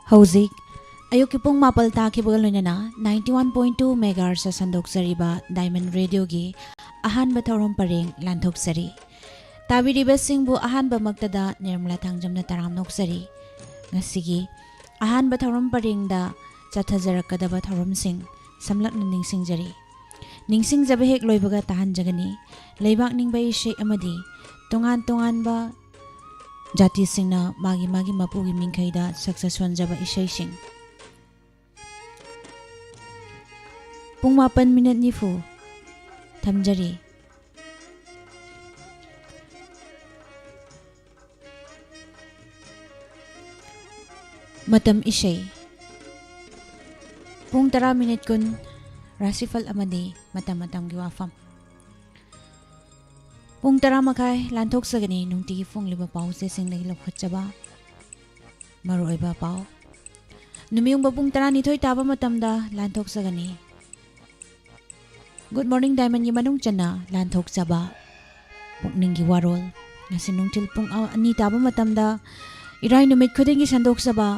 Hauzik ayuki pung mapal takibagal loinana 91.2 megahertz sa sandokzariba Diamond Radio gi ahanba thaurom pareng lanthokzari tabiriba singbu ahanba magtada Nirmala Thangjamna taram noksari ngasigi ahanba thaurom parengda chathajarakadaba thaurom sing samlakna ningsingjari ningsingjabe hek loibaga tahanjagani leibak ningbai she amadi tongan ba jati singna magi mapugi mingkhaida successful jaba isai sing pung 8 minute nifu thamjari matam isai pung 10 minute kun rasifal amadi matam gi wafam pung 10 makai lanthok sagani nungti fung liba pau se singlai lokhatchaba maroiba pau numiyung babung 10 ni thoi taba matamda lanthok sagani Good morning Diamond yimanung chana lanthok chaba pukning gi warol ngasi nungtil pung ani taba matamda irai numit khudingi sandok saba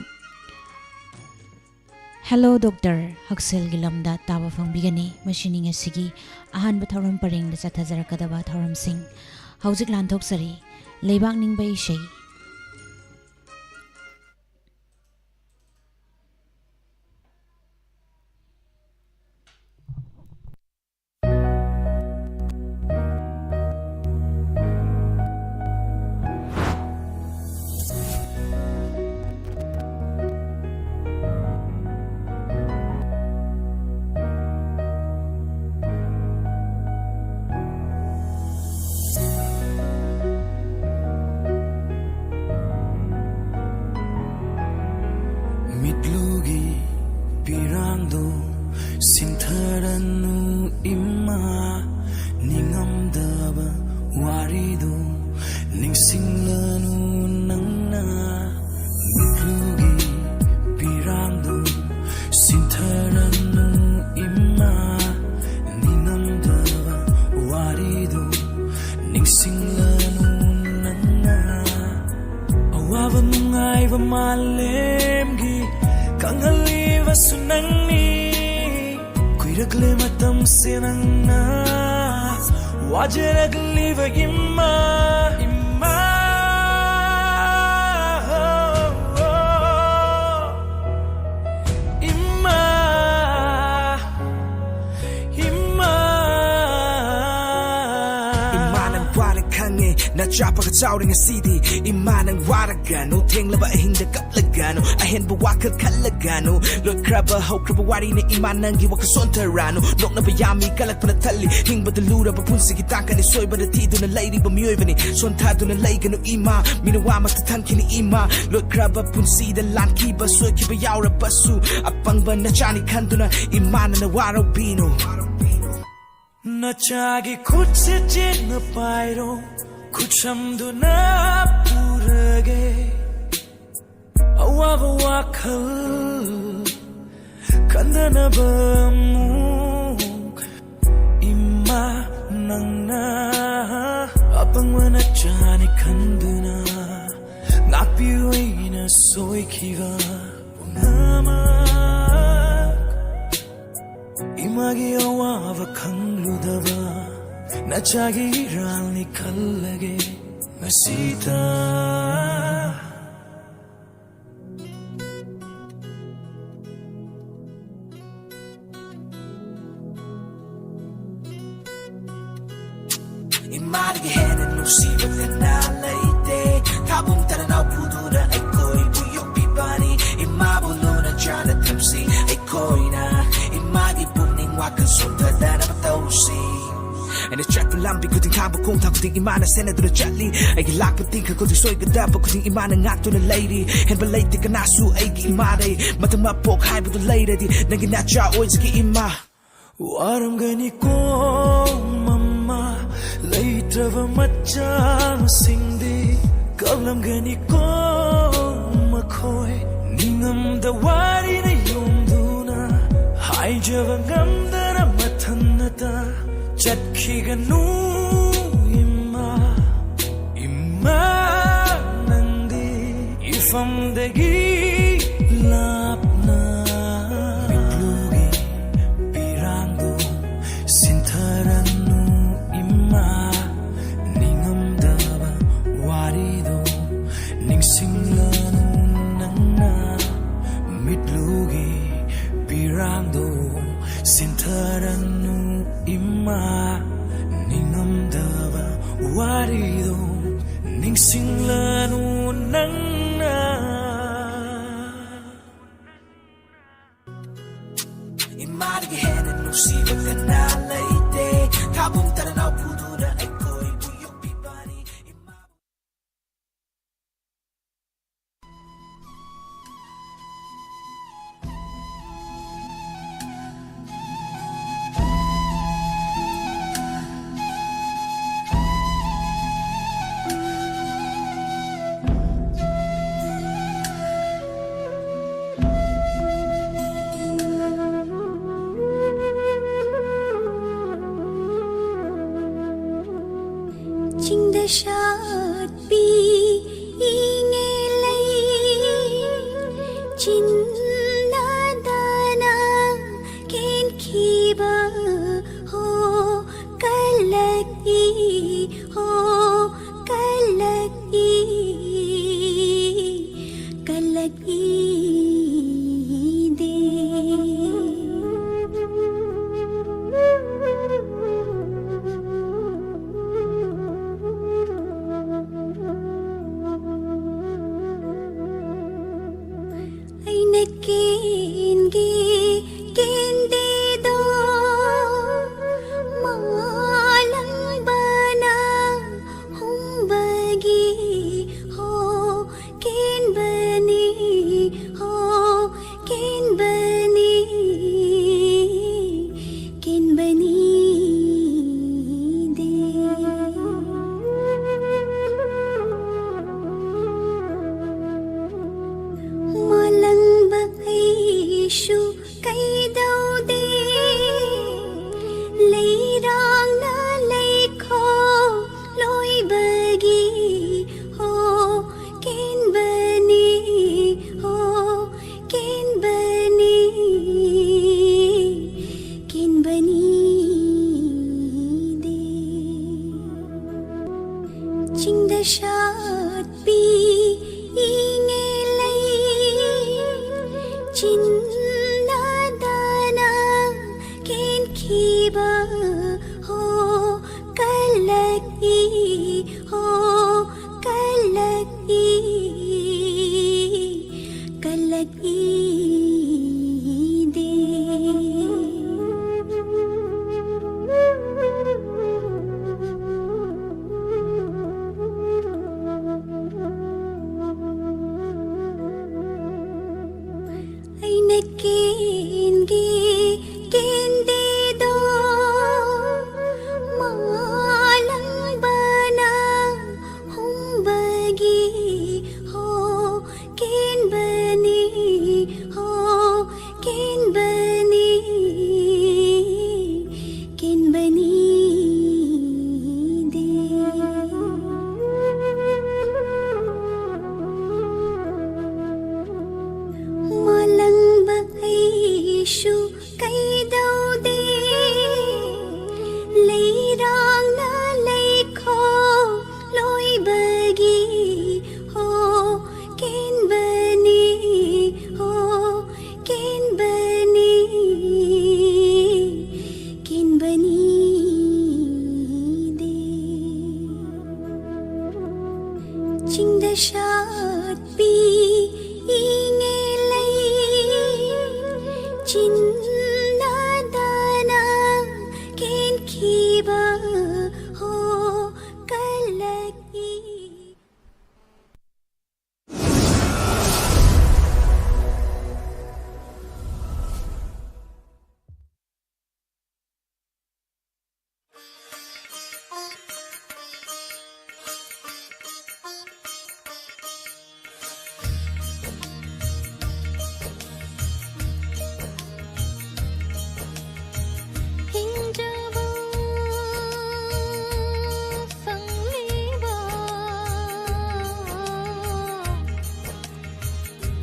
Hello Doctor Haksel Gilamda Taba Fangbigani Machining Sigi Ahan Batharam Paring the Chathajarakadaba Tharam Singh Hauzik Lanthok Sari Leibak Ningbai Shay Mitlugi pirangdo sintharanu imma ningamdaba warido ningsinglanu nangna Mitlugi pirangdo sintharanu imma ningamdaba warido ningsinglanu nangna awawa nungaiba malemgi Kangaliva sunangni Kuiragle matam sinangna Wajaragliva imma Na chapa ka chawring a CD Imanang waraga no Ting laba ahing da kaplagano Ahen ba waka kalagano Lord kraba ho kraba wari na imanang giwa ka sontarano Nok na bayami kalak pa na tali Hing ba dalura ba punsi kitaka ni soy ba da tido na lady ba miyoy ba ni Sontado na lay gano ima Minawa matatan kini ima Lord kraba punsi da lan kiba Soy kiba yawra basu Apang ba na chani kando na imana na waraw bino Na chagi kutsi jit na pairo Kuchamduna purage Awava wakal Kandana bamu Ima nangna Abang wana chani kanduna Napiwina soy kiva Unamak Imagi awava kangludava Nachagi ralni kallage masita Imarigi henen nusibat na laite Tabung taranaw pudura ay ko'y buyok bibani Imabulo na dyan at tamsi ay ko'y na Imagi puning wakan suntada na matawsi And it's track for lambi kuting kaba kung ta kuting imana senado na chatli ay gilak puting ka kuting soy gadaba kuting imana ngato na lady and balay ka nasu ay giimare matang mapok hai buto lady di naging natcha oy sa giima waram gani ko mama later va machang singdi kablam gani ko makoy ningam da wari na yumduna hai javangam da matanata Chatkiganu imma nandi ifam degi lapna mitlugi pirangdo sintharanu ima ningamdaba warido ningsinglanu nangna mitlugi pirangdo sintharanu ima ningamdaba warido ningsinglanu nangna Imarigi henan nusibag ka na laite Kabong taranaw puno na ay ko'y buyok pipani Chinh đã sát bi y nghe lấy Chinh đã đa na kén khi bơ Hồ cái lạc y Hồ cái lạc y Cái lạc y Chinh đã sát bi y nghe lấy Chinh đã đa na kén khi bơ Hồ cái lạc y Hồ cái lạc y Cái lạc y Chinh đã sát bi y nghe lấy Chinh đã đa na kén khi bơ Hồ cái lạc y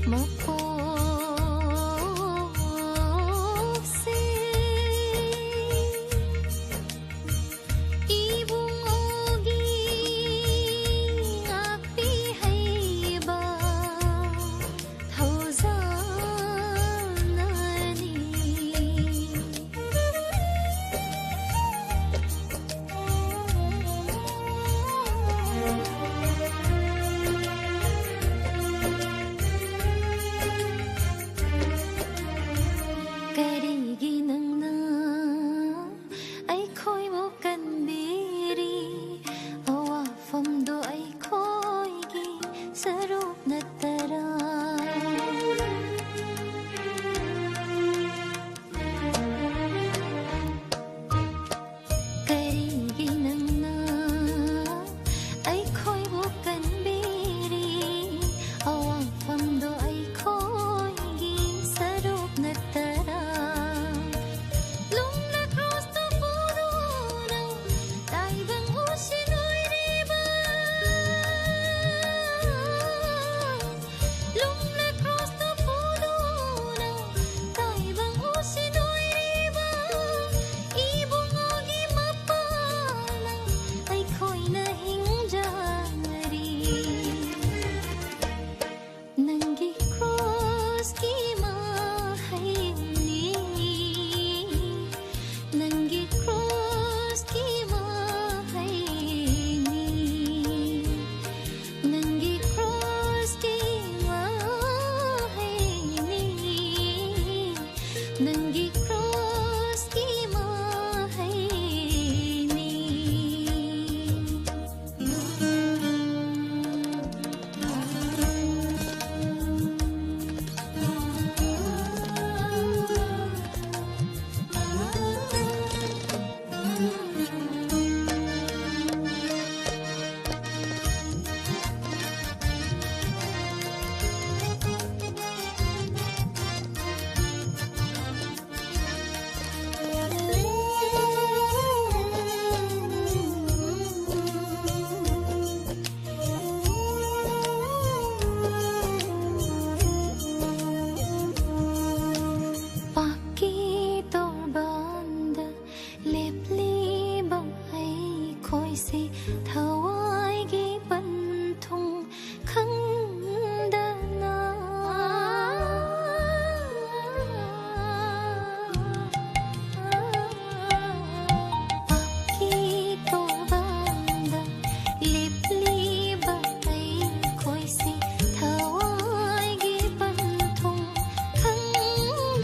một cô natara karigi nangna ai khoi bu kan beri awang famdo ai khoi gi saruk natara lungna cross the border tai bang usinoi riba lungna cross the border tai bang usinoi riba ibungogi mapala ai khoi na hingjari nangi cross ki mahayni nangi cross ki mahayni nangi cross ki mahayni nangi cross ki mahayni Paki torband lepli bang ai khoi se thawai gi ban thung khang dana Paki torband lepli bang ai khoi se thawai gi ban thung khang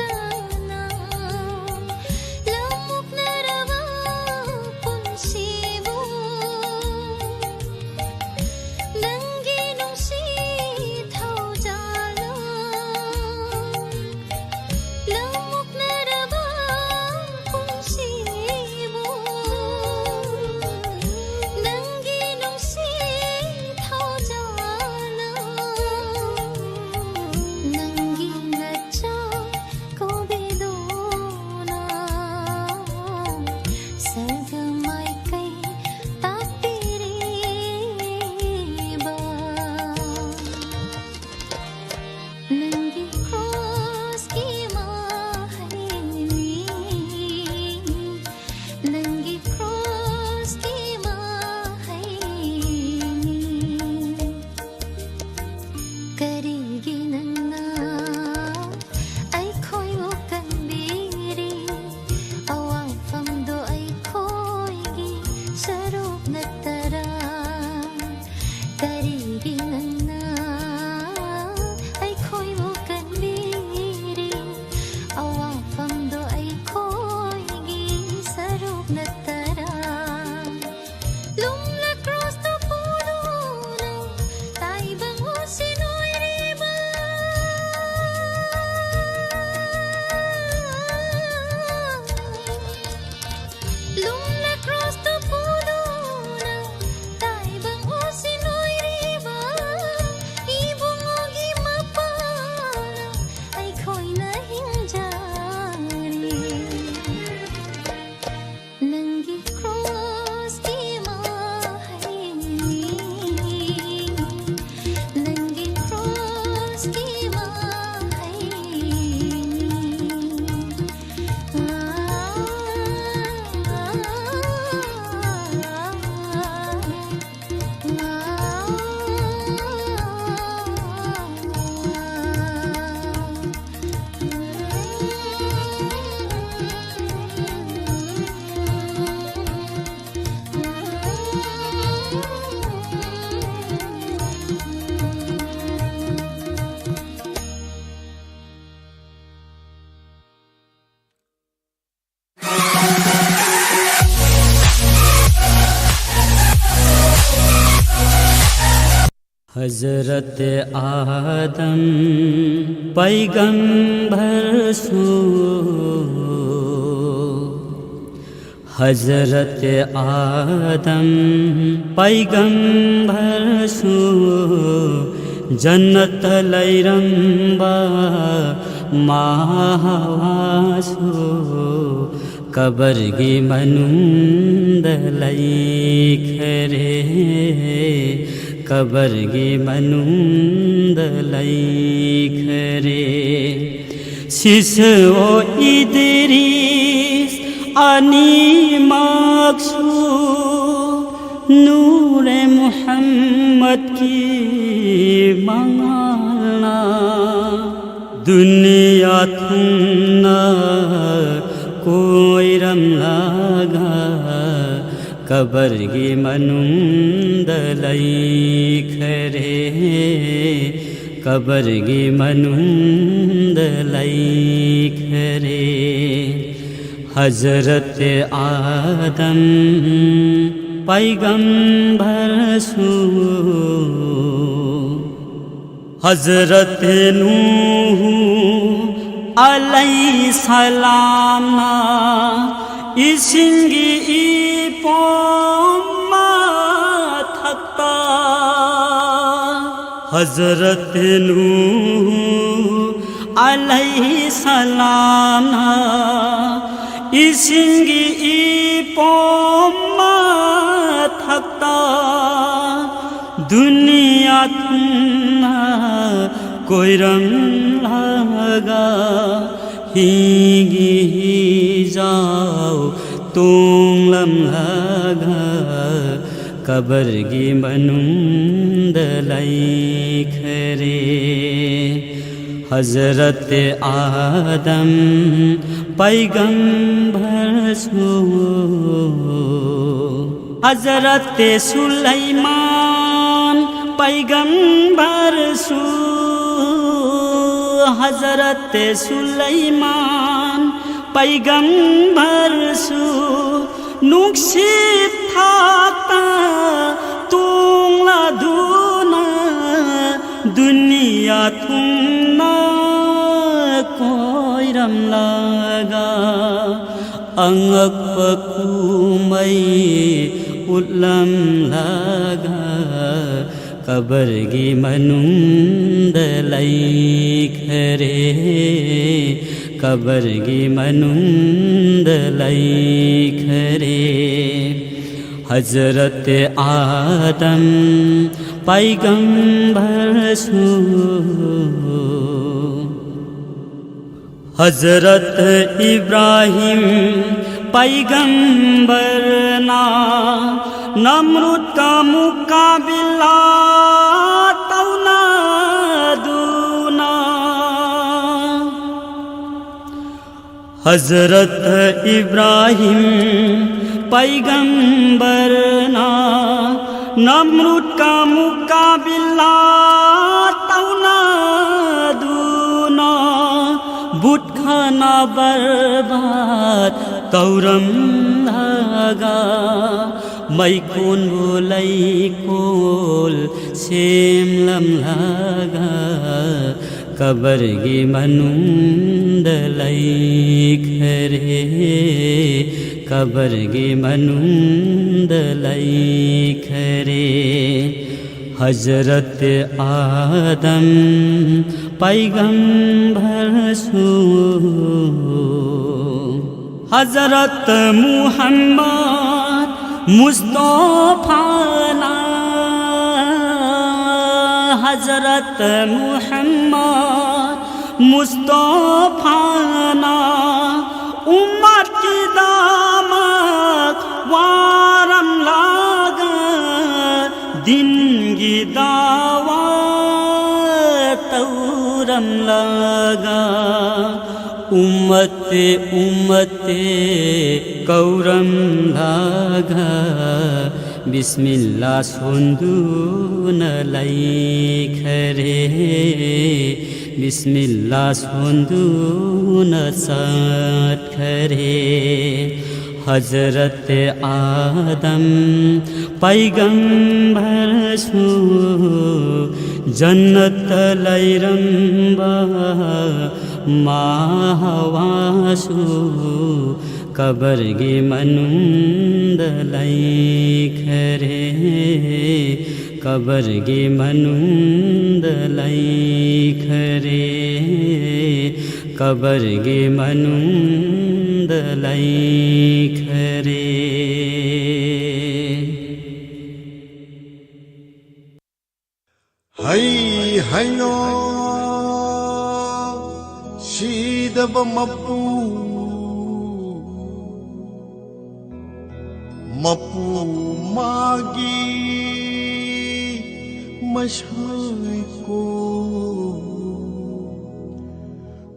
dana lamuk narava punsibu nangi nungsi thau jala lamuk narava punsibu nangi nungsi thau jala nangi nacha ko bedona sargamai kai tapire ba nangi cross ki mahayni nangi cross ki mahayni karigi nangna ai khoi bu kan beri awang famdo ai khoi gi saruk natara karigi nangna ai khoi bu kan beri हजरत आदम पैगंबर सो हजरत आदम पैगंबर सो जन्नत लैरंबा माहवासो कबरगी मनुंद लैखरे कबरगी मनुंद लैखरे सिसो इदरीस अनि मक्सू नूरे मुहम्मद की मंगना दुनिया थुन्ना कोई रम लागा कबरगी मनुंद लैखरे कबरगी मनुंद लैखरे हजरत आदम पैगंबर सो हजरत नूह अलैहिस्सलाम ना इसिंगी इपोमा थकता हजरत नूह अलैहिस्सलाम ना इसिंगी इपोमा थकता दुनिया थुना कोई रंग लगा हिगी ही जाओ तुम लम लगा कबरगी मनुंद लैखरे हजरत आदम पैगंबर सो हजरत सुलैमान पैगंबर सो हजरत सुलैमान पैगंबर सो नुक्सित थाता तुंगला दुना दुनिया थुना कोई रम लगा अंगक पकुमई उलम लगा कबरगी मनुंद लैखरे कबरगी मनुंद लैखरे हजरत आदम पैगंबर सो हजरत इब्राहिम पैगंबर ना नमरूद का मुकाबिला तौना दूना हजरत इब्राहिम पैगंबर ना नमरूद का मुकाबिला तौना दूना बुट खाना बर्बाद तौरम लगा मै कोन बोलै कोल सेम लम लगा कबरगी मनुंद लैखरे कबरगी मनुंद लैखरे हजरत आदम पैगंबर सो हजरत मुहम्मद मुस्तफा ना हजरत मुहम्मद मुस्तफा ना उम्मत की दामक वारम लागा दिन की दावत तौरम लगा उम्मते उम्मते कौरम लागा बिस्मिल्लाह सोंदू न लैखरे बिस्मिल्लाह सोंदू न साथ खरे हजरत आदम पैगंबर छु जन्नत लैरम्बा माहवासु कबरगे मनुन्दलै खरे कबरगे मनुन्दलै खरे कबरगे मनुन्दलै खरे Hay hayo Shidaba Mapu magi Mashay ko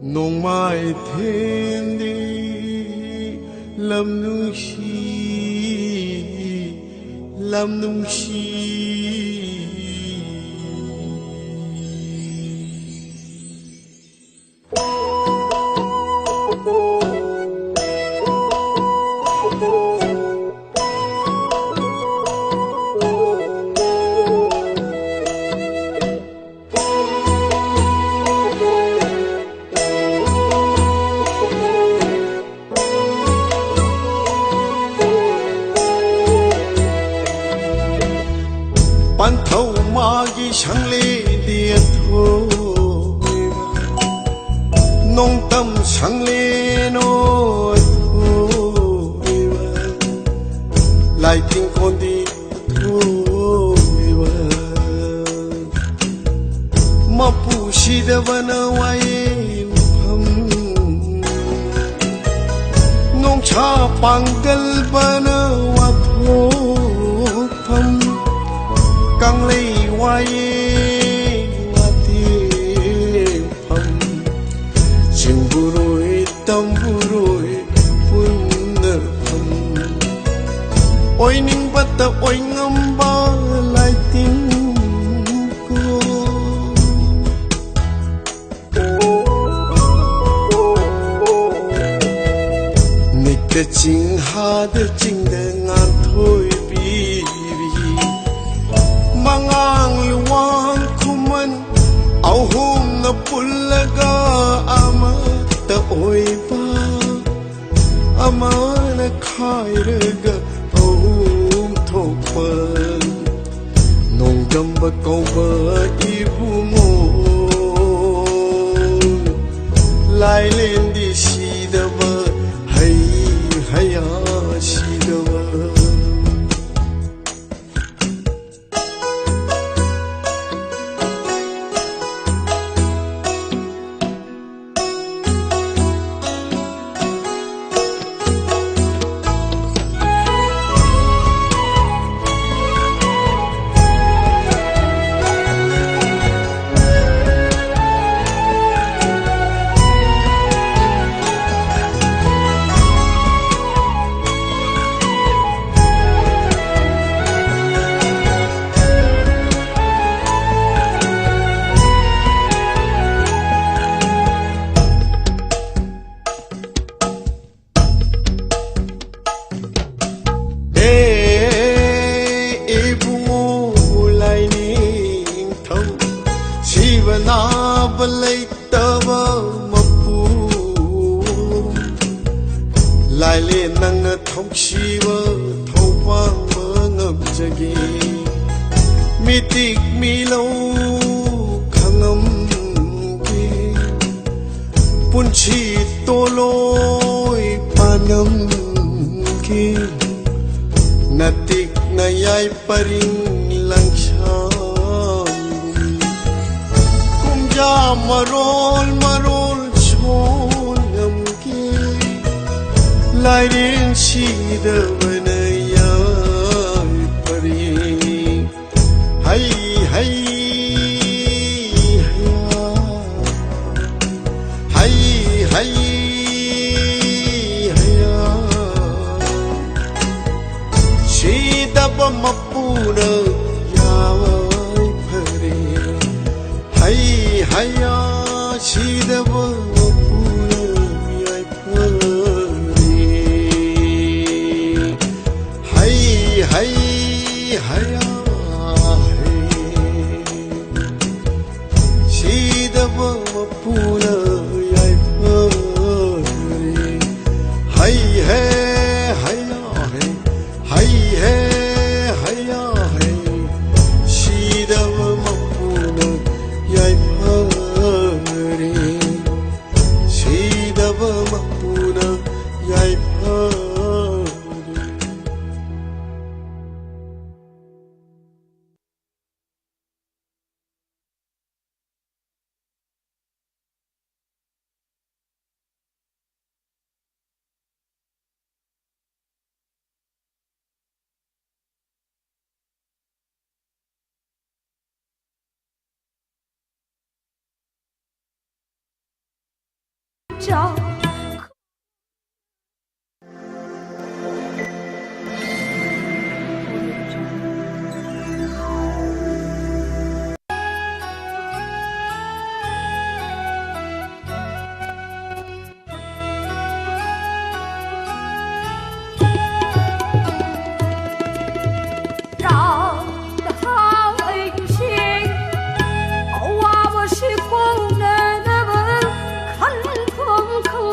Nung mai thendi Lam nung shi Panthau magi shangle dia thoi nong tam shangle no thoi lai ting kon di thoi mapu shidavana wai pham nong cha pangal bana wa pham Căng lấy hoài hoa tiêu phẩm Chừng bù rồi tâm bù rồi Phun nở phẩm Ôi ninh bắt ta ôi ngâm ba lại tin cô Nịch ta chinh ha ta chinh ta ngàn thôi Mangang luwang kuman Auhum na pulaga ama ta oiba Ama na khairaga auhum thokpan Nong gamba kauba ibungo Lai len di shidaba Hay haya shidaba Lai lên nang thong shiva thâu vang mơ ngập jagi mi tik mi lâu khangam ki pun chi to loi panam ki natik na yai paring lang sham kum ja marol chon ngam ki Lai đến chi đờ vana yai pari hay hay hay hay chi đaba mapuna yai pari hay hay chi đaba mapuna yai pari mapuna yaipare hai hayya hai hayya hai shidava mapuna yaipare shidava mapuna yaipare找。 空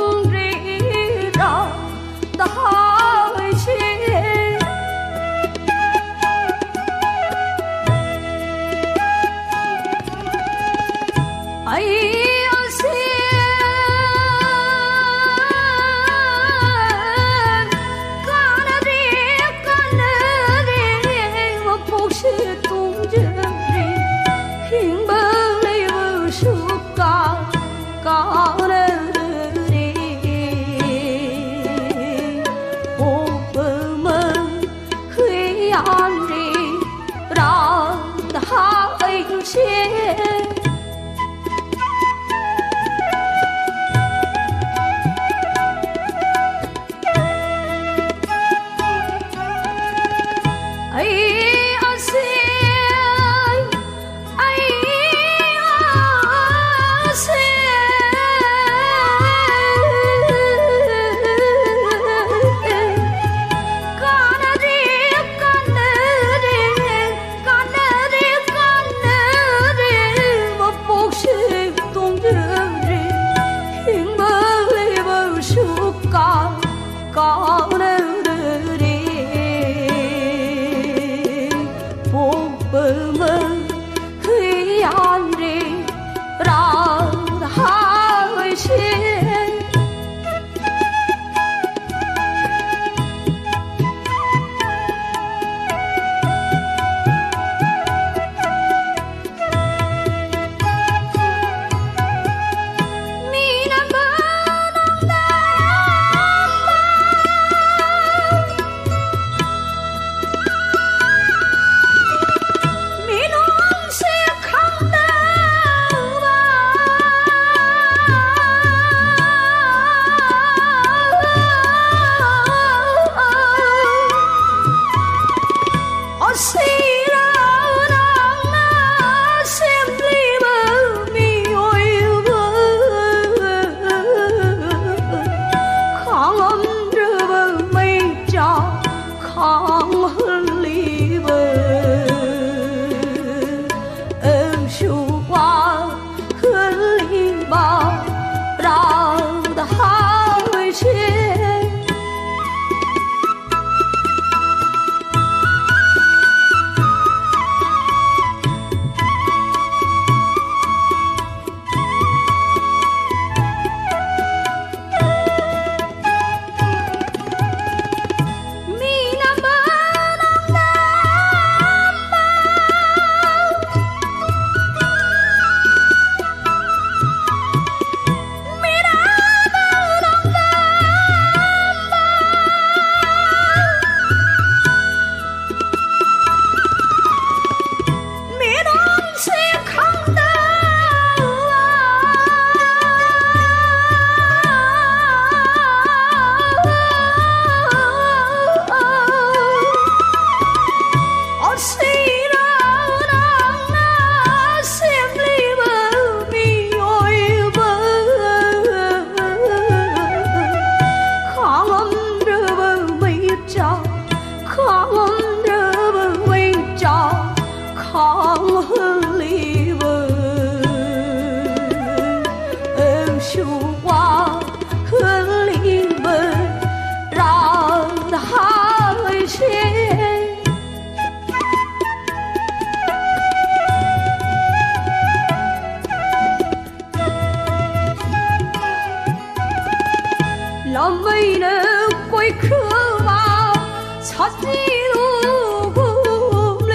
찾지도 굴레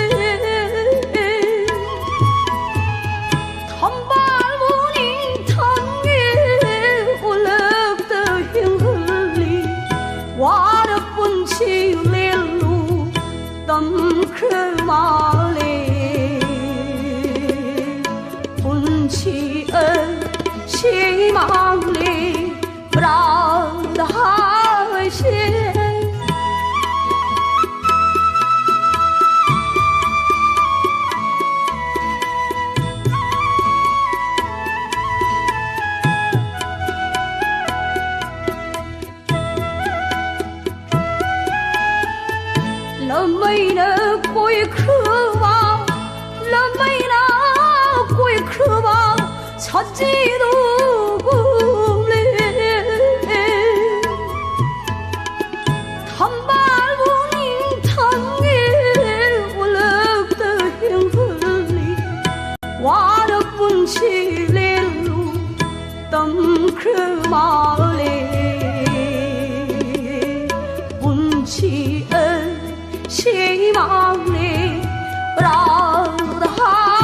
텀발무늬 탕에 올라다 향흘리 와르뿐 치렐루 땀크마레 분치은 시망리 브라다하시 lâm mây nở cuối khứ vào lâm mây nở cuối khứ vào 찾지도 굴레 단발무늬 탕에 올라다 향흘리 와르뿐 치렐루 땀크마레 분치은 시망리 브라다하시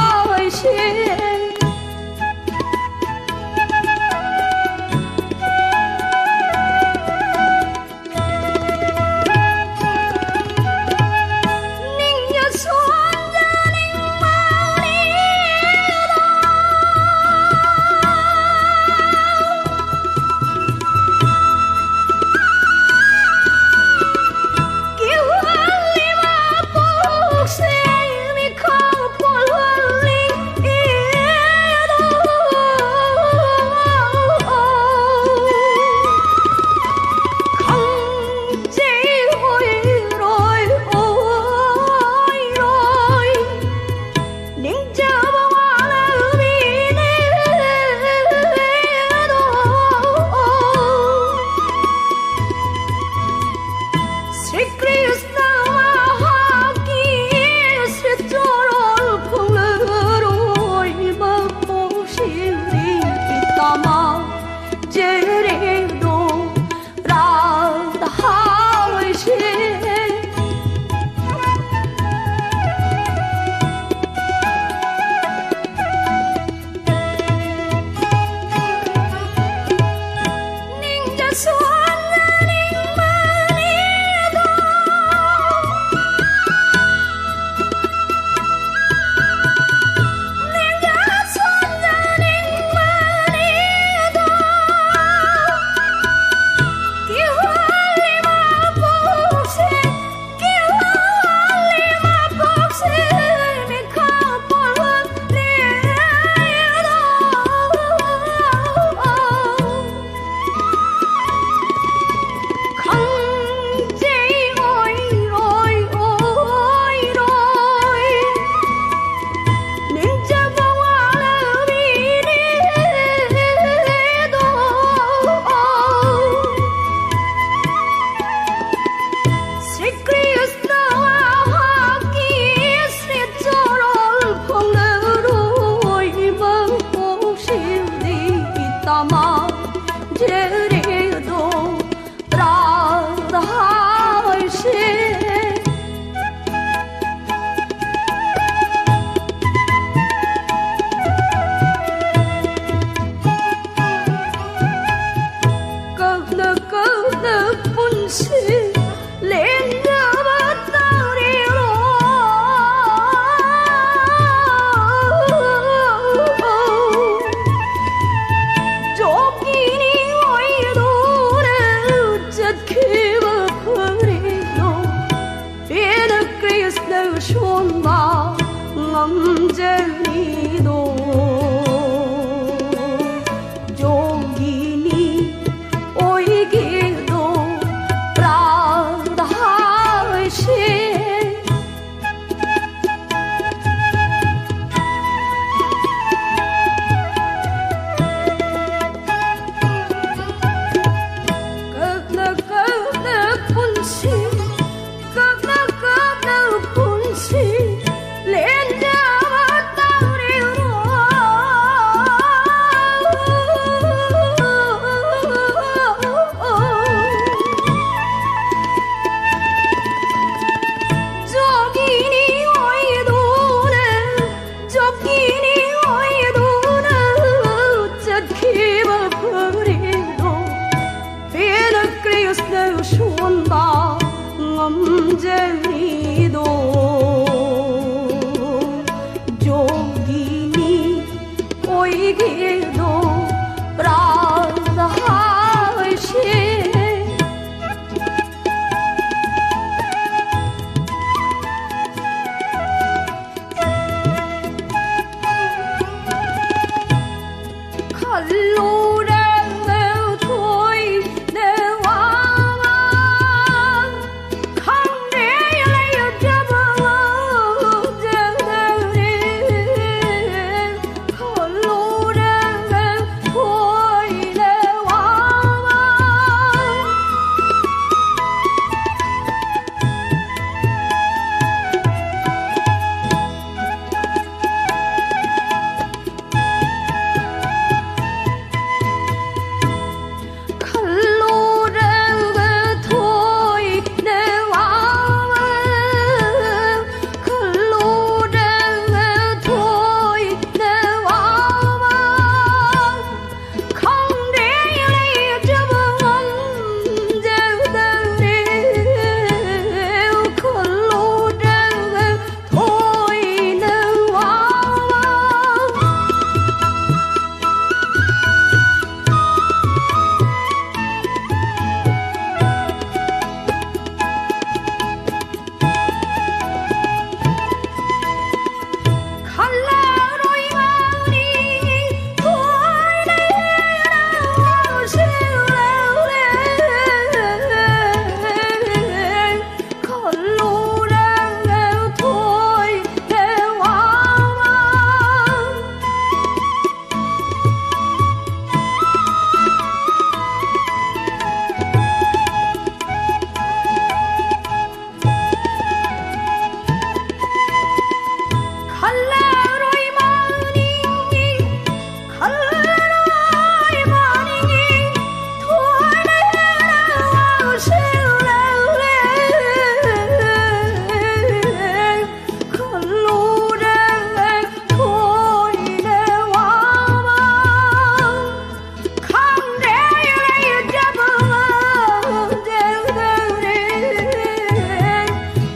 Hãy subscribe cho kênh Ghiền Mì Gõ để không bỏ lỡ 손바 ngâm 조기니 오이기도 브라자하시 칼로랑 토이 내 와마 강대열에 잡아와 정들이 칼로랑 토이 내 와마 칼로랑 토이 내 와마 칼로랑 토이 내 와마 강대열에 잡아온 정들이 칼로랑 토이 내 와마 칼라로이 마니 토이레라고 실레레 칼로랑 토이 내 와마 칼라로이 마니 칼라로이 마니 토이레라고 실레레 칼로랑 토이 내 와마 강대열에 잡아온 정들이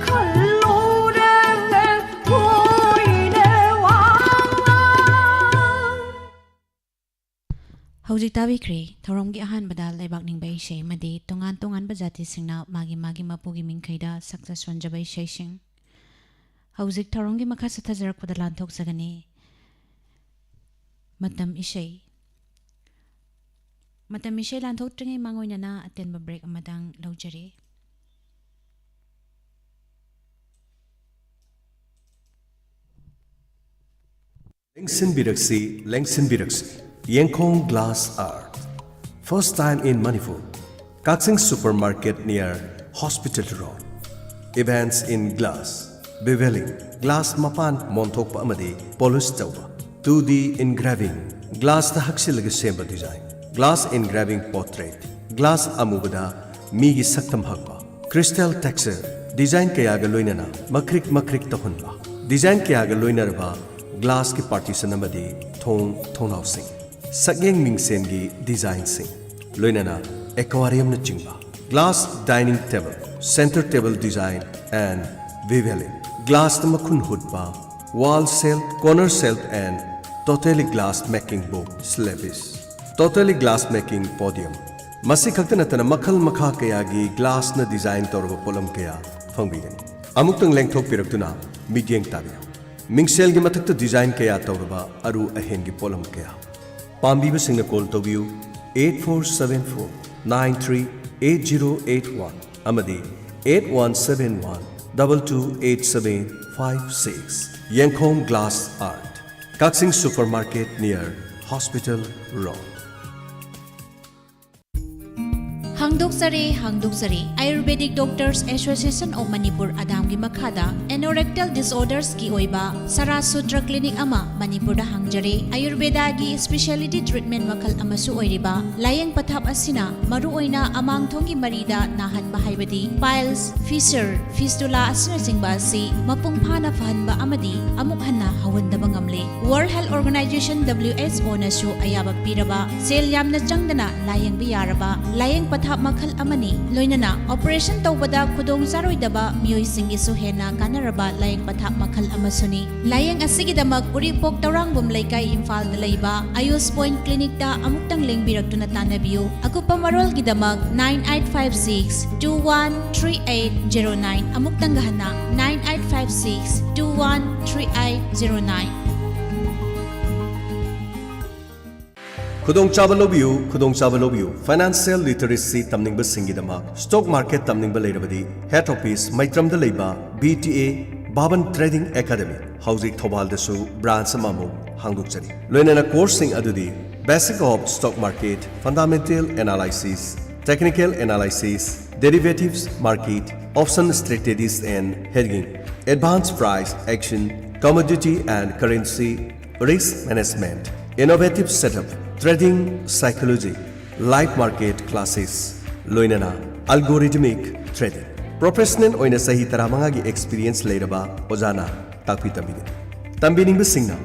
칼로랑 토이 내 와마 Hojik tabikri thoromgi ahan bada leibak ningbai shei madi tongan bajati singna magi mapugi mingkhaida success wanjabai shei sing Hojik thoromgi makha sathajarak pada lanthok sagani matam ishei lanthok tringai mangoina na atenba break amadang laujari Lengsin Biraksi, Yengkong Glass Art. First time in Manipur. Kaksing Supermarket near Hospital Road. Events in glass. Beveling, glass mapan montok pa amadi, polish tawba. 2D engraving, glass ta haksilaga semba design. Glass engraving portrait, glass amubada, migi saktam hagba. Crystal texture, design kayaga loinana, makrik tahunba. Design kayaga loinarba, glass ki partition amadi, thong housing. Sagyeng mingsen gi design sing. Loinana, aquarium na chingba. Glass dining table, center table design and beveling. Glass na makun hudba, wall shelf, corner shelf and totally glass making book slabis. Totally glass making podium. Masi khakta natana makhal makha kaya gi glass na design torba polam kaya fangbigani. Amuktang lengthok piraktuna midyeng tabiya. Mingsel gi mathakta design kaya torba aru ahen gi polam kaya. Pambiba singna call tobiu 8474 938081 amadi 8171 228756. Yengkong Glass Art. Kaksing Supermarket near Hospital Road. Hangduksari Ayurvedic Doctors Association of Manipur Adamgi Makhada Anorectal Disorders ki oiba Sara Sutra Clinic ama Manipur da hangjare Ayurveda gi specialty treatment makhal amasu oiriba layeng pathap asina maru oina amang thongi marida nahan bahaibadi piles fissure fistula asina singba si mapung phana phanba amadi amuk hanna hawanda bangamle World Health Organization WHO na su ayaba piraba sel yamna changdana layeng bi yaraba layeng pathap पथाप मखल अमनी लोइनना operation तौबदा खुदोंग चारोइदबा मियोइसिंगिसु हेना कानरबा लायंग पथाप मखल अमसुनी लायंग असिगिदमक उरिपोक तौरांगबम लैकाई इम्फाल द लैबा आयुष पॉइंट क्लिनिक ता अमुक्तंग लेंबिरक्तुना तानबियु अकुपा मरोल गिदमक 9856213809 अमुक्तंग गहना 9856213809 खुदोंचाबा लोबियु फाइनेंशियल लिटरेसी तमनिंग सिंगिदमा स्टॉक मार्केट तमनिंग लेरबदी हेड ऑफिस मैत्रम लेबा BTA बाबन ट्रेडिंग एकेडमी हौजिक थौबालदसु ब्रांच अमामु हांगदोकचरी लोइनना कोर्सिंग अदुदी basic of stock market fundamental analysis technical analysis derivatives market option strategies and heading advance price action commodity and currency risk management innovative setup trading psychology live market classes लोइनना algorithmic trading professional ओइना सही तरामंगा की experience लेरबा ओजाना ताकपी तंबिदे तंबिनिंग सिंगना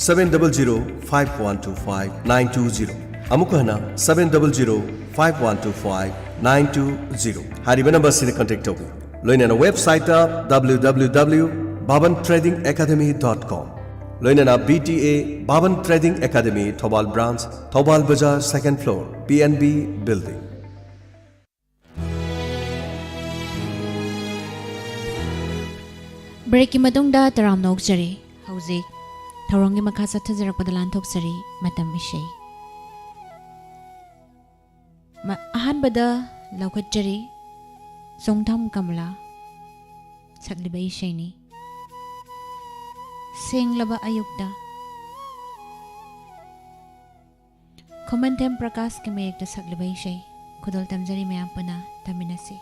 7005125920 अमुकहना 7005125920 हारिबा नंबर से कांटेक्ट तौबी लोइनना वेबसाइट www.babantradingacademy.com लोइनना BTA Baban trading academy Thoubal branch Thoubal Bazar second floor PNB building ब्रेक की मतुंगदा तराम नोकचरी हौजिक थौरंगी मखा सथजरपद लांथोकसरी मतम इशै अहानबदा लौखटचरी सोंगथम कमला सकलिबा इशैनी सेंगलबा अयुक्ता खोमनथेम प्रकाश के मेयक सकलिबा इशै खुदल तमजरी मयाम पुना तमिनसी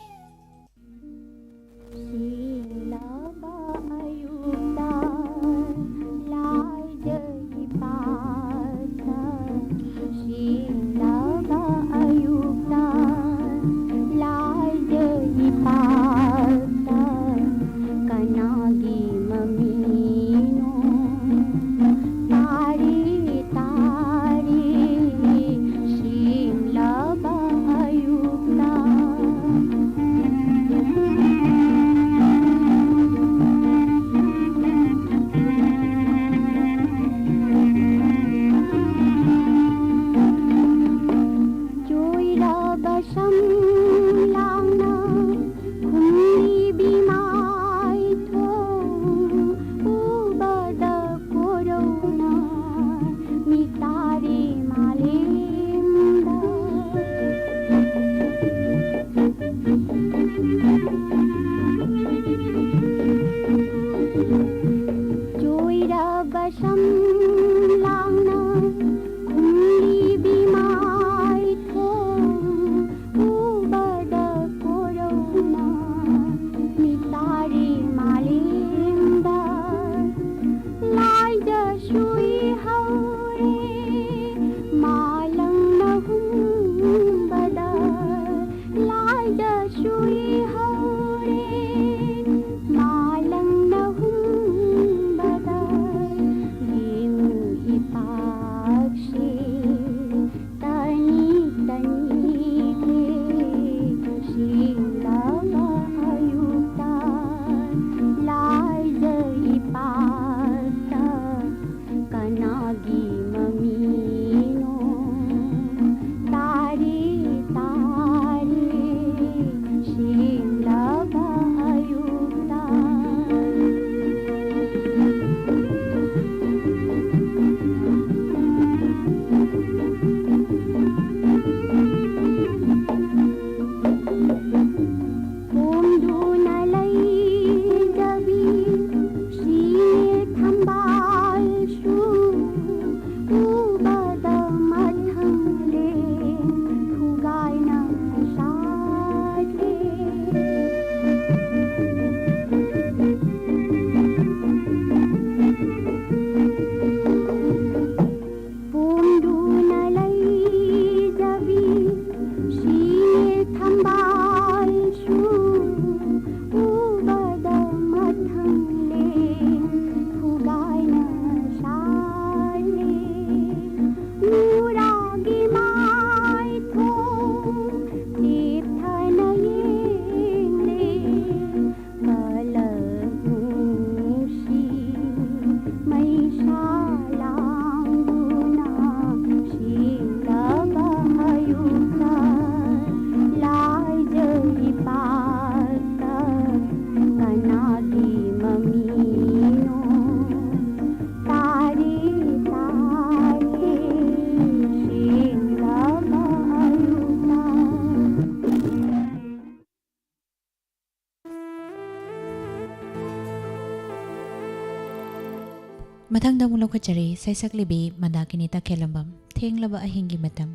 ꯃꯊꯪꯗ ꯑꯃꯨꯛ ꯂꯧꯈꯠꯆꯔꯤ ꯁꯩꯁꯛꯂꯤꯕꯤ ꯃꯟꯗꯥꯀꯤꯅꯤ ꯇꯈꯦꯜꯂꯝꯕꯝ ꯊꯦꯡꯂꯕ ꯑꯍꯤꯡꯒꯤ ꯃꯇꯝ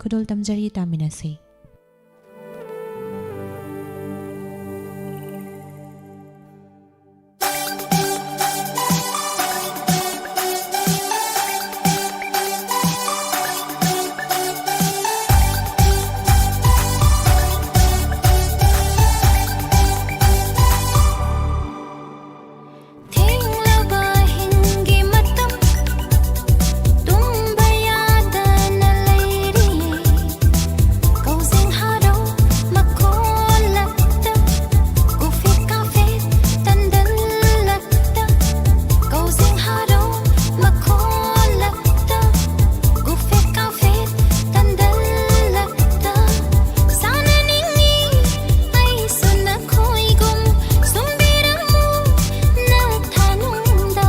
ꯈꯨꯗꯣꯜ ꯇꯝꯖꯔꯤ ꯇꯥꯃꯤꯟꯅꯁꯤ ꯊꯦꯡꯂꯕ ꯍꯤꯡꯒꯤ ꯃꯇꯝ ꯇꯨꯝꯕ ꯌꯥꯗꯅ ꯂꯩꯔꯤꯌꯦ ꯀꯧꯁꯤꯡ ꯍꯥꯔꯧ ꯃꯈꯣꯜꯂꯛꯇ ꯀꯨꯐꯦꯠ ꯀꯥꯐꯦꯠ ꯇꯟꯗꯜꯂꯛꯇ ꯀꯧꯁꯤꯡ ꯍꯥꯔꯧ ꯃꯈꯣꯜꯂꯛꯇ ꯀꯨꯐꯦꯠ ꯀꯥꯐꯦꯠ ꯇꯟꯗꯜꯂꯛꯇ ꯁꯥꯟꯅꯅꯤꯡꯉꯤ ꯑꯩꯁꯨ ꯅꯈꯣꯏꯒꯨꯝ ꯁꯨꯝꯕꯤꯔꯝꯃꯨ ꯅꯊꯥꯅꯨꯡꯗ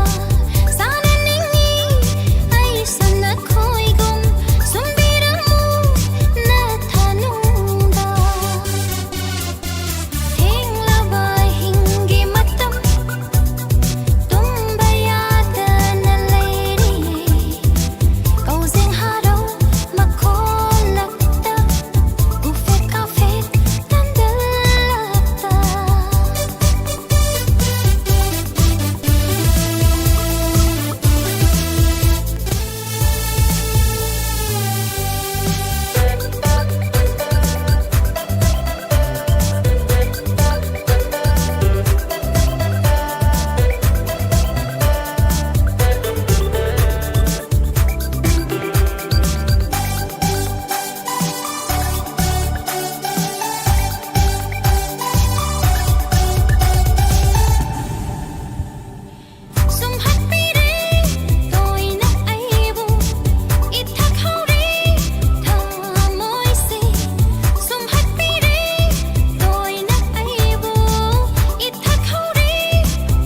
ꯁꯥꯟꯅꯅꯤꯡꯉꯤ ꯑꯩꯁꯨ ꯅꯈꯣꯏꯒꯨꯝ ꯁꯨꯝꯕꯤꯔꯝꯃꯨ ꯅꯊꯥꯅꯨꯡꯗ ꯊꯦꯡꯂꯕ ꯍꯤꯡꯒꯤ ꯃꯇꯝ ꯇꯨꯝꯕ ꯌꯥꯗꯅ ꯂꯩꯔꯤꯌꯦ ꯀꯧꯁꯤꯡ ꯍꯥꯔꯧ ꯃꯈꯣꯜꯂꯛꯇ ꯀꯨꯐꯦꯠ ꯀꯥꯐꯦꯠ ꯇꯟꯗꯜꯂꯛꯇ ꯁꯨꯝꯍꯠꯄꯤꯔꯦ ꯇꯣꯏꯅ ꯑꯩꯕꯨ ꯏꯊꯛ ꯍꯧꯔꯦ ꯊꯃꯣꯏꯁꯦ ꯁꯨꯝꯍꯠꯄꯤꯔꯦ ꯇꯣꯏꯅ ꯑꯩꯕꯨ ꯏꯊꯛ ꯍꯧꯔꯦ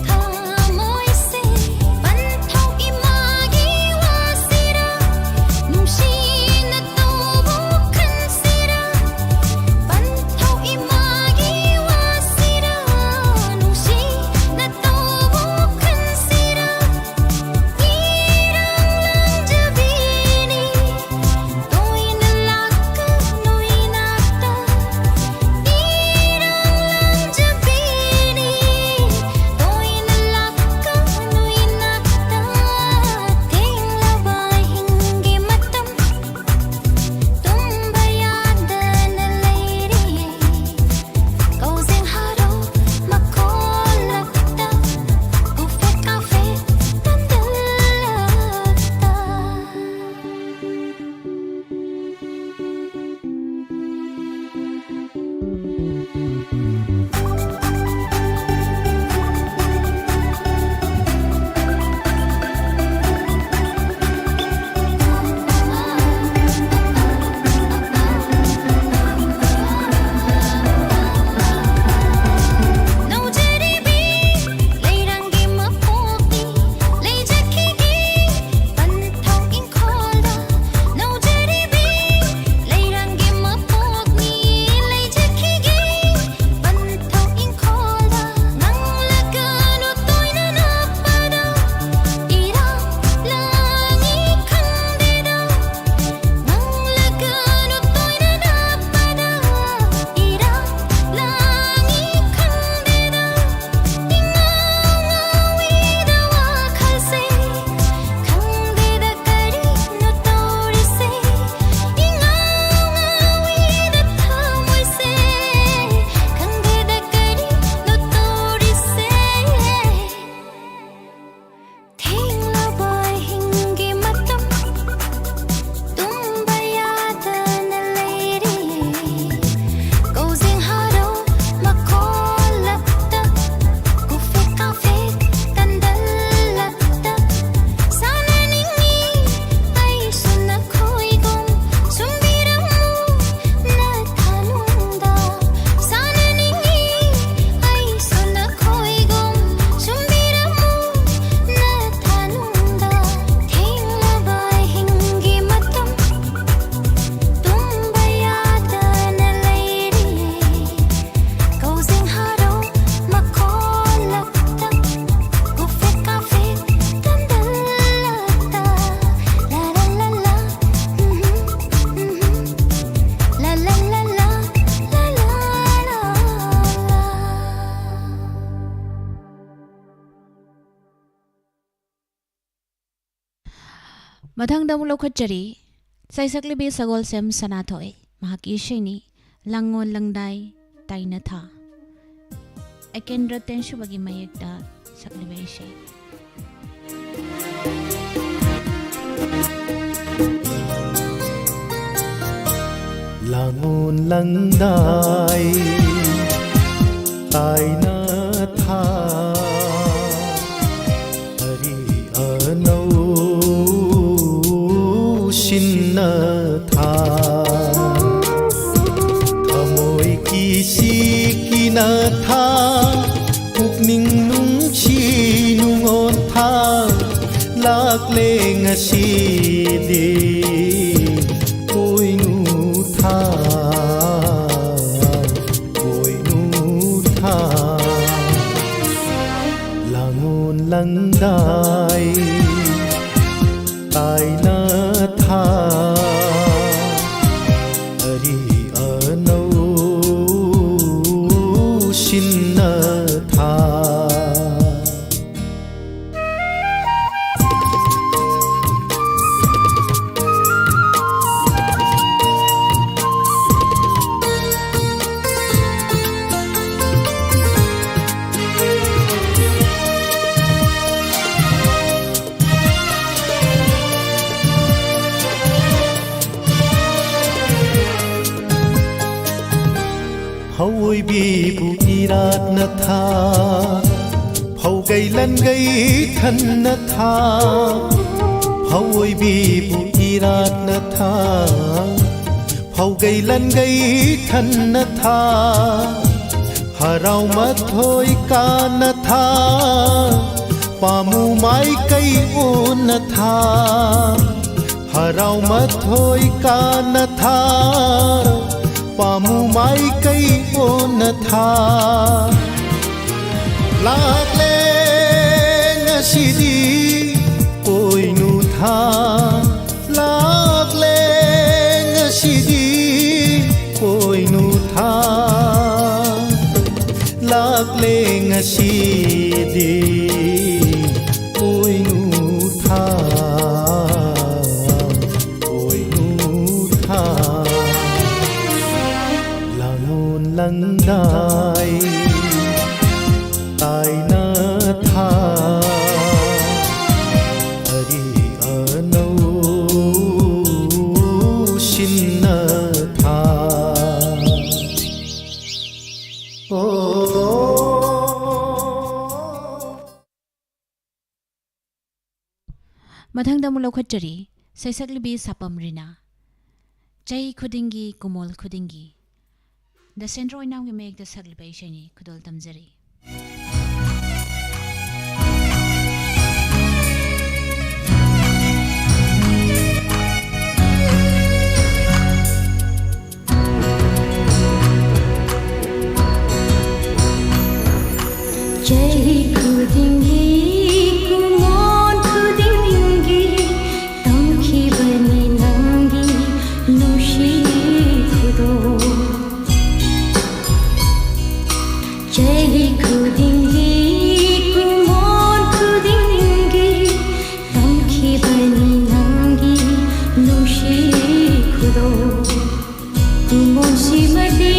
ꯊꯃꯣꯏꯁꯦ ꯄꯟꯊꯧ ꯏꯃꯥꯒꯤ ꯋꯥꯁꯤꯔ ꯅꯨꯡꯁꯤꯅ ꯇꯧꯕ ꯈꯟꯁꯤꯔ ꯄꯟꯊꯧ ꯏꯃꯥꯒꯤ ꯋꯥꯁꯤꯔ ꯅꯨꯡꯁꯤꯅ ꯇꯧꯕ ꯈꯟꯁꯤꯔ ꯏꯔꯥꯡ ꯂꯪꯖꯕꯤꯅꯤ ꯇꯣꯏꯅ ꯂꯥꯛꯀꯅꯨ ꯏꯅꯥꯛꯇ ꯏꯔꯥꯡ ꯂꯪꯖꯕꯤꯅꯤ ꯇꯣꯏꯅ ꯂꯥꯛꯀꯅꯨ ꯏꯅꯥꯛꯇ ꯊꯦꯡꯂꯕ ꯍꯤꯡꯒꯤ ꯃꯇꯝ ꯇꯨꯝꯕ ꯌꯥꯗꯅ ꯂꯩꯔꯤꯌꯦ ꯀꯧꯁꯤꯡ ꯍꯥꯔꯧ ꯃꯈꯣꯜꯂꯛꯇ ꯀꯨꯐꯦꯠ ꯀꯥꯐꯦꯠ ꯇꯟꯗꯜꯂꯛꯇ ꯅꯧꯖꯔꯤꯕꯤ ꯂꯩꯔꯥꯡꯒꯤ ꯃꯄꯣꯛꯅꯤ ꯂꯩꯖꯈꯤꯒꯦ ꯄꯟꯊꯧ ꯏꯪꯈꯣꯜꯗ ꯅꯧꯖꯔꯤꯕꯤ ꯂꯩꯔꯥꯡꯒꯤ ꯃꯄꯣꯛꯅꯤ ꯂꯩꯖꯈꯤꯒꯦ ꯃꯊꯪꯗ ꯑꯃꯨꯛ ꯂꯧꯈꯠꯆꯔꯤ ꯁꯩꯁꯛꯂꯤꯕꯤ ꯁꯒꯣꯜꯁꯦꯝ ꯁꯅꯥꯊꯣꯏ ꯃꯍꯥꯛꯀꯤ ꯏꯁꯩꯅꯤ ꯂꯥꯡꯉꯣꯜ ꯂꯪꯗꯥꯏ ꯇꯥꯏꯅ ꯊꯥ ꯑꯦꯀꯦꯟꯗ꯭ꯔ ꯇꯦꯟꯁꯨꯕꯒꯤ ꯃꯌꯦꯛꯇ ꯁꯛꯂꯤꯕ ꯏꯁꯩ ꯂꯥꯡꯉꯣꯜ ꯂꯪꯗꯥꯏ ꯇꯥꯏꯅ ꯊꯥ ꯑꯔꯤ ꯑꯅꯧ ꯁꯤꯟꯅ ꯊꯥ ꯊꯃꯣꯏꯒꯤ ꯁꯤꯀꯤꯅ ꯊꯥ ꯄꯨꯛꯅꯤꯡ ꯅꯨꯡꯁꯤ ꯅꯨꯡꯉꯣꯟ ꯊꯥ ꯂꯥꯛꯂꯦ ꯉꯁꯤꯗꯤ ꯂꯪꯗꯥꯏ ꯇꯥꯏꯅ ꯊꯥ ꯑꯔꯤ ꯑꯅꯧ ꯁꯤꯟꯅ ꯊꯥ ꯍꯧꯑꯣꯏꯕꯤꯕꯨ ꯏꯔꯥꯠꯅ ꯊꯥ ꯐꯧꯒꯩ ꯂꯟꯒꯩ ꯊꯟꯅ ꯊꯥ ꯍꯧꯑꯣꯏꯕꯤꯕꯨ ꯏꯔꯥꯠꯅ ꯊꯥ ꯐꯧꯒꯩ ꯂꯟꯒꯩ ꯊꯟꯅ ꯊꯥ ꯍꯔꯥꯎ ꯃꯊꯣꯏ ꯀꯥꯅ ꯊꯥ ꯄꯥꯃꯨ ꯃꯥꯏꯀꯩ ꯎꯟꯅ ꯊꯥ ꯍꯔꯥꯎ ꯃꯊꯣꯏ ꯀꯥꯅ ꯊꯥ ꯄꯥꯃꯨ ꯃꯥꯏꯀꯩ ꯎꯟꯅ ꯊꯥ ꯂꯥꯛꯂꯦ ꯉꯁꯤꯗꯤ ꯄꯣꯏꯅꯨ ꯊꯥ ꯂꯥꯛꯂꯦ ꯉꯁꯤꯗꯤ ꯄꯣꯏꯅꯨ ꯊꯥ ꯂꯥꯛꯂꯦ ꯉꯁꯤꯗꯤ ꯄꯣꯏꯅꯨ ꯊꯥ ꯂꯪꯗꯥꯏ ꯇꯥꯏꯅ ꯊꯥ ꯑꯔꯤ ꯑꯅꯧ ꯁꯤꯟꯅ ꯊꯥ ꯃꯊꯪꯗ ꯑꯃꯨꯛ ꯂꯧꯈꯠꯆꯔꯤ ꯁꯩꯁꯛꯂꯤꯕꯤ ꯁꯥꯄꯝ ꯔꯤꯅꯥ ꯆꯍꯤ ꯈꯨꯗꯤꯡꯒꯤ ꯀꯨꯝꯑꯣꯜ ꯈꯨꯗꯤꯡꯒꯤ ꯗ ꯁꯦꯟꯗ꯭ꯔ ꯑꯣꯏꯅꯥꯝꯒꯤ ꯃꯌꯦꯛꯇ ꯁꯛꯂꯤꯕ ꯏꯁꯩꯅꯤ ꯈꯨꯗꯣꯜ ꯇꯝꯖꯔꯤ चही खुदिंगी कुमोन खुदिंगी तमखी बनी नंगी नुशी खुदो चही खुदिंगी कुमोन खुदिंगी तमखी बनी नंगी नुशी खुदो कुमोन सिमदी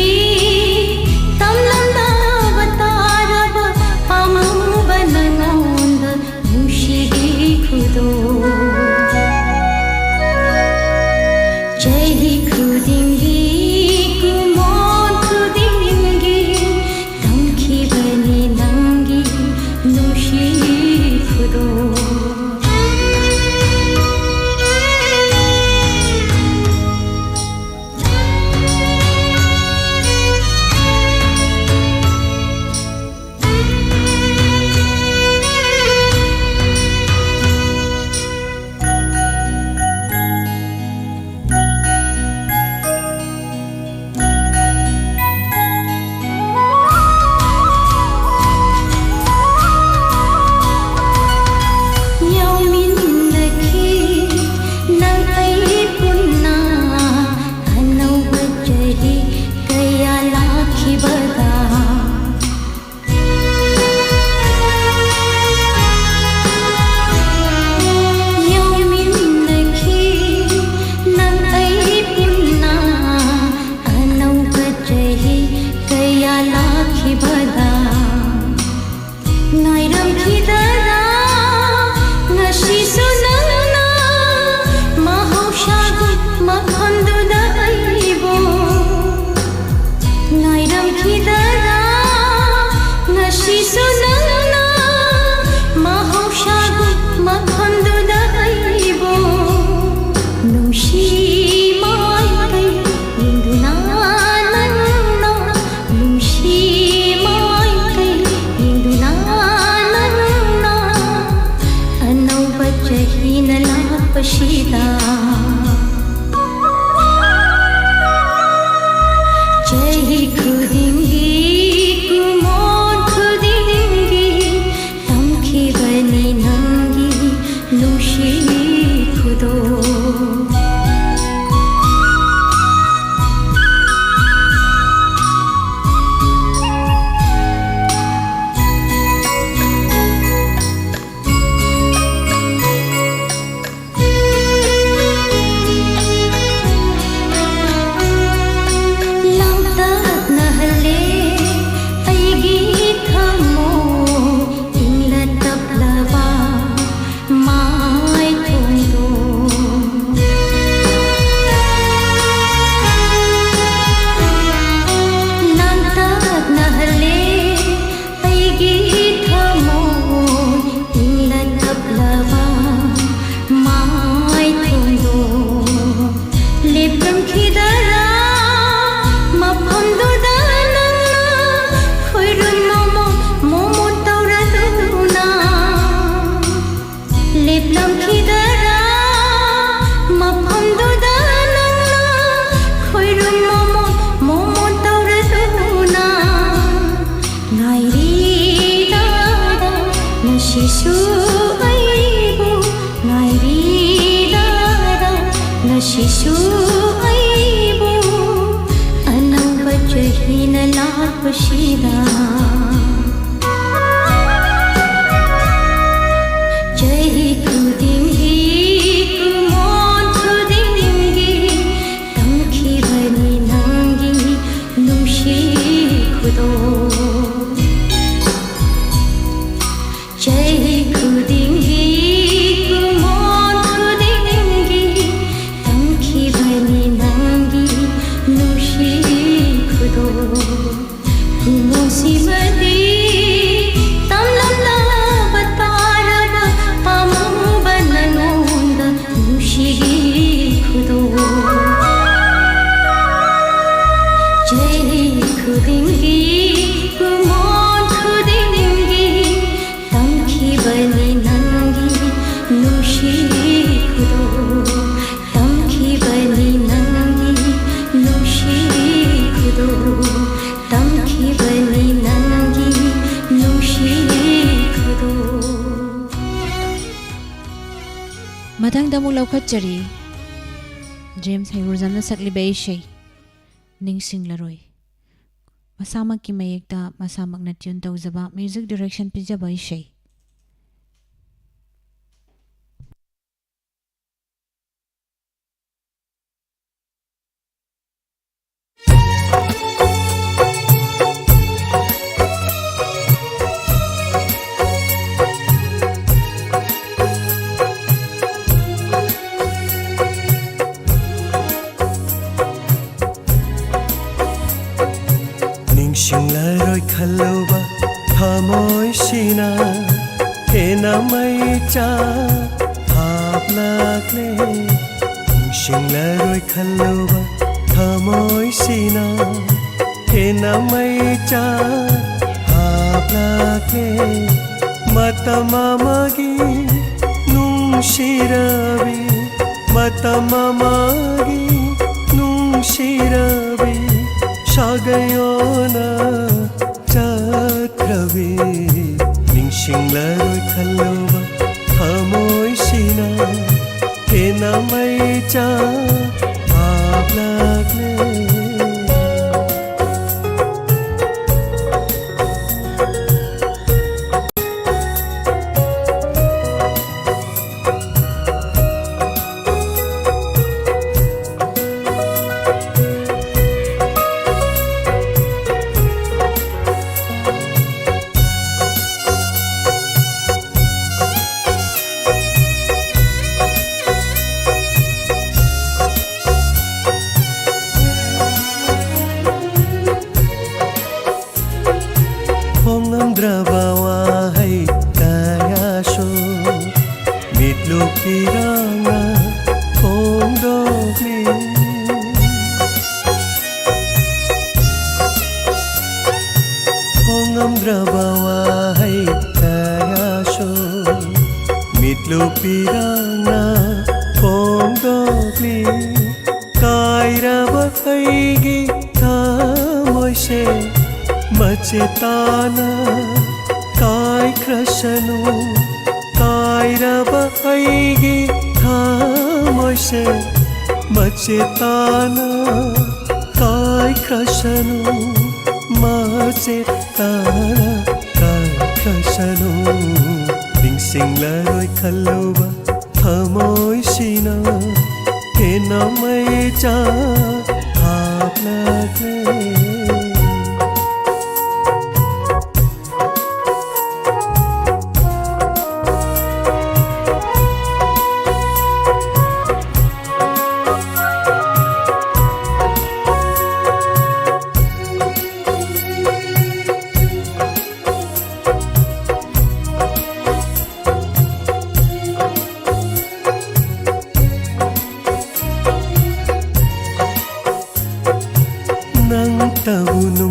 ꯂꯦꯞꯂꯝꯈꯤꯗꯔꯥ ꯃꯐꯝꯗꯨꯗ ꯅꯪꯅ ꯈꯣꯏꯔꯨꯝ ꯃꯣꯃꯣꯠ ꯇꯧꯔꯗꯨꯅ ꯂꯦꯞꯂꯝꯈꯤꯗꯔꯥ ꯃꯐꯝꯗꯨꯗ ꯅꯪꯅ ꯈꯣꯏꯔꯨꯝ ꯃꯣꯃꯣꯠ ꯇꯧꯔꯗꯨꯅ ꯉꯥꯏꯔꯤꯗ ꯉꯁꯤꯁꯨ ꯑꯩꯕꯨ ꯉꯥꯏꯔꯤꯗ ꯉꯁꯤꯁꯨ ꯑꯩꯕꯨ ꯑꯅꯧꯕ ꯆꯍꯤꯅ ꯂꯥꯛꯄꯁꯤꯗ ꯆꯍꯤ ꯈꯨꯗꯤꯡꯒꯤ ꯀꯨꯝꯑꯣꯟ ꯈꯨꯗꯤꯡꯒꯤ ꯇꯝꯈꯤꯕꯅꯤ ꯅꯪꯒꯤ ꯅꯨꯡꯁꯤ ꯈꯨꯗꯣꯜ ꯆꯍꯤ ꯈꯨꯗꯤꯡꯒꯤ ꯀꯨꯝꯑꯣꯟ ꯈꯨꯗꯤꯡꯒꯤ ꯇꯝꯈꯤꯕꯅꯤ ꯅꯪꯒꯤ ꯅꯨꯡꯁꯤ ꯈꯨꯗꯣꯜ ꯀꯨꯝꯑꯣꯟꯁꯤꯃꯗꯤ ꯇꯝꯂꯝꯂꯕ ꯇꯥꯔꯕ ꯄꯥꯝꯃꯨꯕ ꯅꯉꯣꯟꯗ ꯅꯨꯡꯁꯤꯒꯤ ꯈꯨꯗꯣꯜ ꯆꯍꯤ ꯈꯨꯗꯤꯡꯒꯤ ꯀꯨꯝꯑꯣꯟ ꯈꯨꯗꯤꯡꯒꯤ ꯇꯝꯈꯤꯕꯅꯤ ꯅꯪꯒꯤ ꯅꯨꯡꯁꯤ ꯈꯨꯗꯣꯜ ꯇꯝꯈꯤꯕꯅꯤ ꯅꯪꯒꯤ ꯅꯨꯡꯁꯤ ꯈꯨꯗꯣꯜ ꯇꯝꯈꯤꯕꯅꯤ ꯅꯪꯒꯤ ꯅꯨꯡꯁꯤ ꯈꯨꯗꯣꯜ ꯃꯊꯪꯗ ꯑꯃꯨꯛ ꯂꯧꯈꯠꯆꯔꯤ ꯖꯦꯝꯁ ꯍꯩꯔꯨꯖꯝꯅ ꯁꯛꯂꯤꯕ ꯏꯁꯩ ꯅꯤꯡꯁꯤꯡꯂꯔꯣꯏ ꯃꯁꯥꯃꯛꯀꯤ ꯃꯌꯦꯛꯇ ꯃꯁꯥꯃꯛꯅ ꯇ꯭ꯌꯨꯟ ꯇꯧꯖꯕ ꯃ꯭ꯌꯨꯖꯤꯛ ꯗꯤꯔꯦꯛꯁꯟ ꯄꯤꯖꯕ ꯏꯁꯩ ꯅꯤꯡꯁꯤꯡꯂꯔꯣꯏ ꯈꯜꯂꯨꯕ ꯊꯃꯣꯏꯁꯤꯅ ꯍꯦꯟꯅ ꯃꯩ ꯆꯥꯛꯂꯛꯂꯦ ꯅꯤꯡꯁꯤꯡꯂꯔꯣꯏ ꯈꯜꯂꯨꯕ ꯊꯃꯣꯏꯁꯤꯅ ꯍꯦꯟꯅ ꯃꯩ ꯆꯥꯛꯂꯛꯂꯦ ꯃꯇꯝ ꯑꯃꯒꯤ ꯅꯨꯡꯁꯤꯔꯕꯤ ꯃꯇꯝ ꯑꯃꯒꯤ ꯅꯨꯡꯁꯤꯔꯕꯤ ꯁꯥꯒꯩꯌꯣꯅ ꯆꯠꯈ꯭ꯔꯕꯤ ꯅꯤꯡꯁꯤꯡꯂꯔꯣꯏ ꯈꯜꯂꯨꯕ ꯊꯃꯣꯏꯁꯤꯅ ꯍꯦꯟꯅ ꯃꯩ ꯆꯥꯛꯂꯛꯂꯦ ꯐꯣꯡꯉꯝꯗ꯭ꯔꯕ ꯋꯥꯍꯩ ꯀꯌꯥꯁꯨ ꯃꯤꯠꯂꯨ ꯄꯤꯔꯥꯡꯅ ꯐꯣꯡꯗꯣꯛꯂꯤ ꯐꯣꯡꯉꯝꯗ꯭ꯔꯕ ꯋꯥꯍꯩ ꯀꯌꯥꯁꯨ ꯃꯤꯠꯂꯨ ꯄꯤꯔꯥꯡꯅ ꯐꯣꯡꯗꯣꯛꯂꯤ ꯀꯥꯏꯔꯕ ꯑꯩꯒꯤ ꯊꯃꯣꯏꯁꯦ मचे ताना काय क्रशनु कायरब ऐगी थामोशे मचे ताना काय क्रशनु मचे ताना काय क्रशनु निंगसिंगलरोय खल्लुबा थामोयसिना हेना मैचा हाप्लाग्ले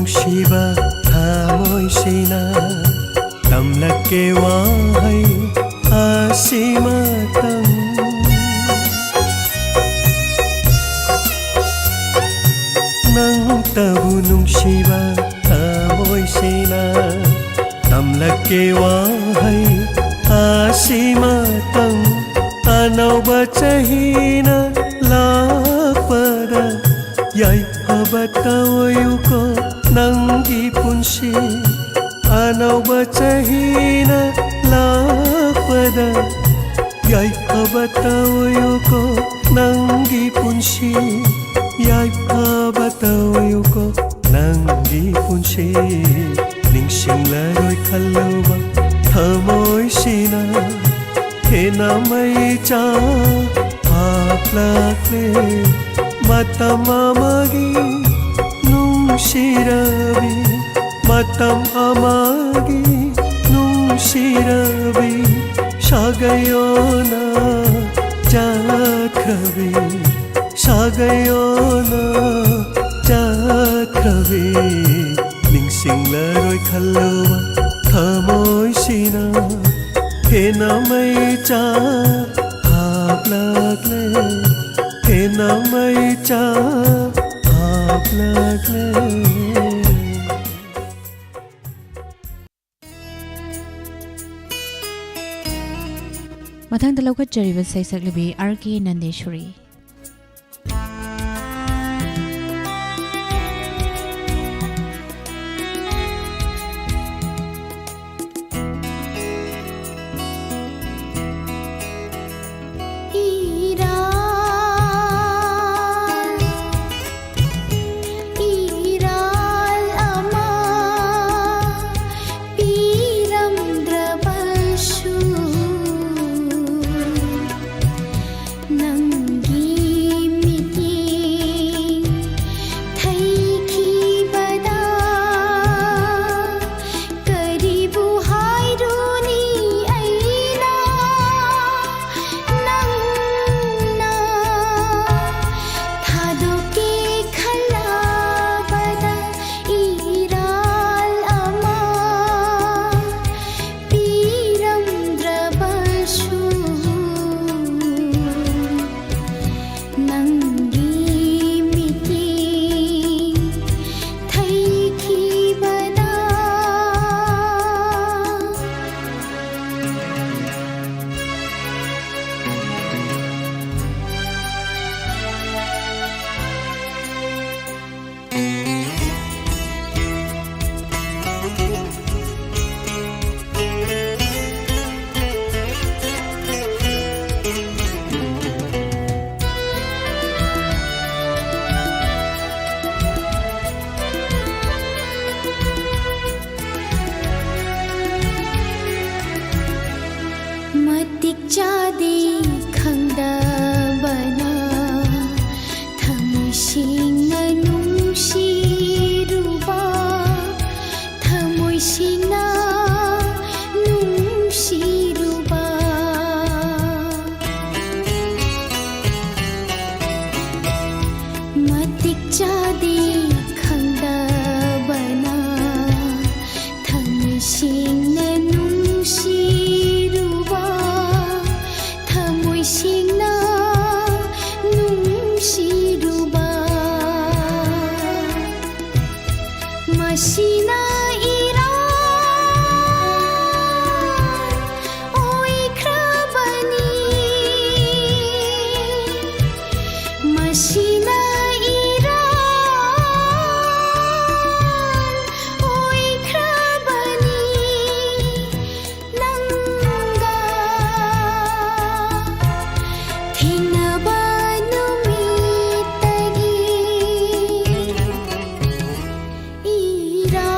ꯅꯨꯡꯁꯤꯕ ꯊꯃꯣꯏꯁꯤꯅ ꯇꯝꯂꯛꯀꯦ ꯋꯥꯍꯩ ꯑꯁꯤꯃꯇꯪ ꯅꯪꯇꯕꯨ ꯅꯨꯡꯁꯤꯕ ꯊꯃꯣꯏꯁꯤꯅ ꯇꯝꯂꯛꯀꯦ ꯋꯥꯍꯩ ꯑꯁꯤꯃꯇꯪ ꯑꯅꯧꯕ ꯆꯍꯤꯅ ꯂꯥꯛꯄꯗ ꯌꯥꯏꯐꯕ ꯇꯧꯌꯨꯀꯣ ꯅꯪꯒꯤ ꯄꯨꯟꯁꯤ ꯑꯅꯧꯕ ꯆꯍꯤꯅ ꯂꯥꯛꯄꯗ ꯌꯥꯏꯐꯕ ꯇꯧꯌꯨꯀꯣ ꯅꯪꯒꯤ ꯄꯨꯟꯁꯤ ꯌꯥꯏꯐꯕ ꯇꯧꯌꯨꯀꯣ ꯅꯪꯒꯤ ꯄꯨꯟꯁꯤ ꯅꯤꯡꯁꯤꯡꯂꯔꯣꯏ ꯈꯜꯂꯨꯕ ꯊꯃꯣꯏꯁꯤꯅ ꯍꯦꯟꯅ ꯃꯩꯆꯥ ꯍꯥꯞꯂꯛꯂꯦ ꯃꯇꯝ ꯑꯃꯒꯤ ꯅꯨꯡꯁꯤꯔꯕꯤ ꯃꯇꯝ ꯑꯃꯒꯤ ꯅꯨꯡꯁꯤꯔꯕꯤ ꯁꯥꯒꯩꯌꯣꯅ ꯆꯠꯈ꯭ꯔꯕꯤ ꯁꯥꯒꯩꯌꯣꯅ ꯆꯠꯈ꯭ꯔꯕꯤ ꯅꯤꯡꯁꯤꯡꯂꯔꯣꯏ ꯈꯜꯂꯨꯕ ꯊꯃꯣꯏꯁꯤꯅ ꯍꯦꯟꯅ ꯃꯩꯆꯥ ꯍꯥꯞꯂꯛꯂꯦ ꯍꯦꯟꯅ ꯃꯩꯆꯥ ꯍꯥꯞꯂꯛꯂꯦ ꯃꯊꯪꯗ ꯂꯧꯈꯠꯆꯔꯤꯕ ꯁꯩꯁꯛꯂꯤꯕꯤ ꯑꯥꯔ.ꯀꯦ. ꯅꯟꯗꯦꯁꯣꯔꯤ. ira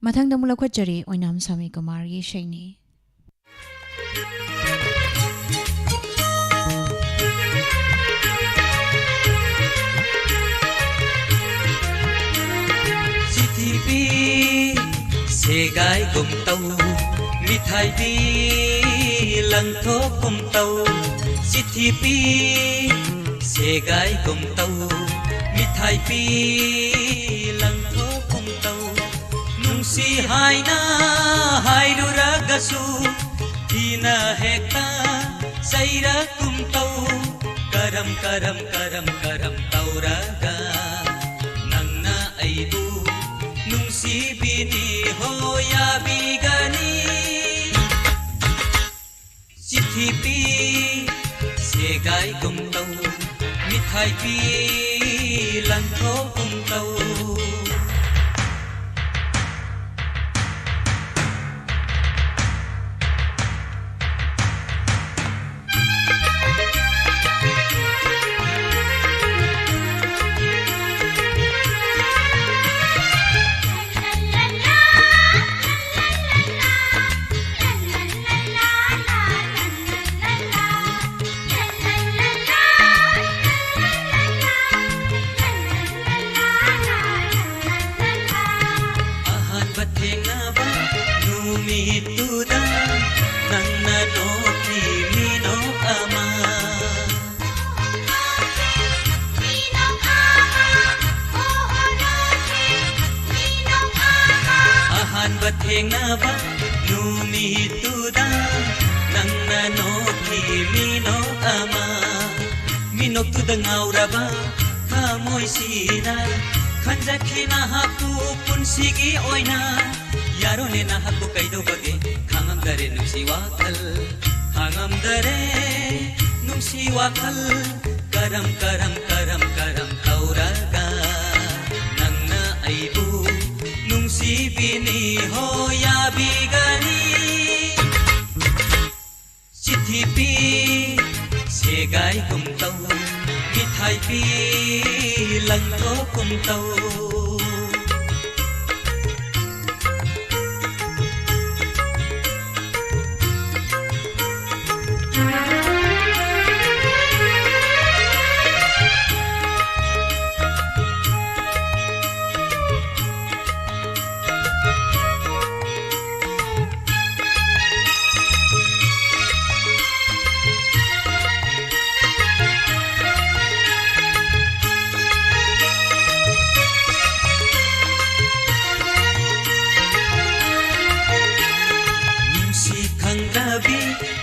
ꯃꯊꯪꯗ ꯑꯃꯨꯛ ꯂꯧꯈꯠꯆꯔꯤ ꯑꯣꯏꯅꯥꯝ ꯁꯥꯃꯤ ꯀꯨꯃꯥꯔꯒꯤ ꯏꯁꯩꯅꯤ चिठीपी सेगाई गुमतौ मिठाई पी लंथो गुमतौ चिठीपी सेगाई गुमतौ मिठाई पी लंथो गुमतौ नुंसी हाइना हाइरुरगसु दीना हेक्ता सैरा गुमतौ करम करम करम करम तौरगा नंगना अइबु नुंसीबिनी होया बिगनी चिट्ठी पी सेगाई गुमतौ मिठाई P लंथो गुमतौ Bathenaba numi tuda nangna no mino ama minok tuda ngauraba kamoi sina khanjakhina haku punsigi oina yarone na haku kaido bage khangam dare nungsi wakal karam karam karam karam tauraga nangna aibu नुंसीबिनी होया बिगनी चिट्ठी P सेगाई गुमतौ मिठाई P लंथो गुमतौ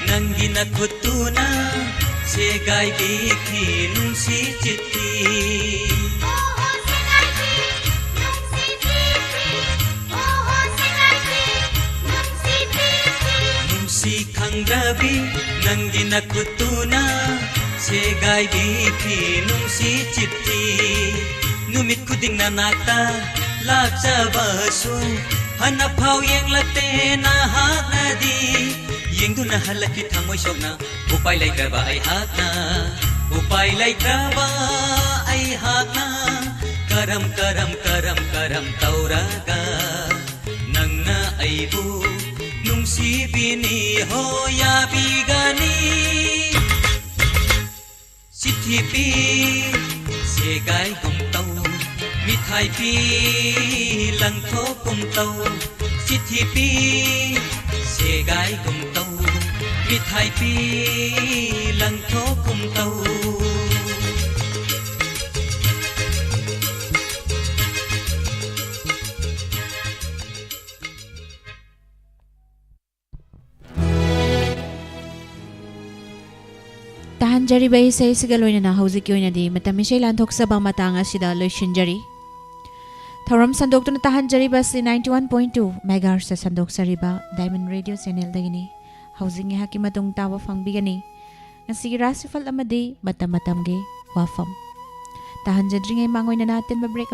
nangina kutuna segai biki nungsi chitti nungsi khangrabi nangina kutuna segai biki nungsi chitti numit kuding nanata laksabasu hanapau yang late na hanadi yengduna halaki thamoi sokna upai laitraba ai hakna karam karam karam karam tauraga nangna aibu nungsibini hoya bigani चिट्ठी P सेगाई गुमतौ मिठाई P लंथो गुमतौ चिट्ठी P सेगाई गुमतौ मिठाई P लंथो गुमतौ tahanjariba isay sigaloina hauzik yoinadi matamisay lanthoksaба matang asida loishinjari Thoram sandok tu tahanjariba si 91.2 megahertz sa sandok sariba Diamond Radio channel dagini housing ha ki matung tawa fangbigani ngasigi rasifal amadi matam ge wafam tahanjadri ngay mangoy na natin ma break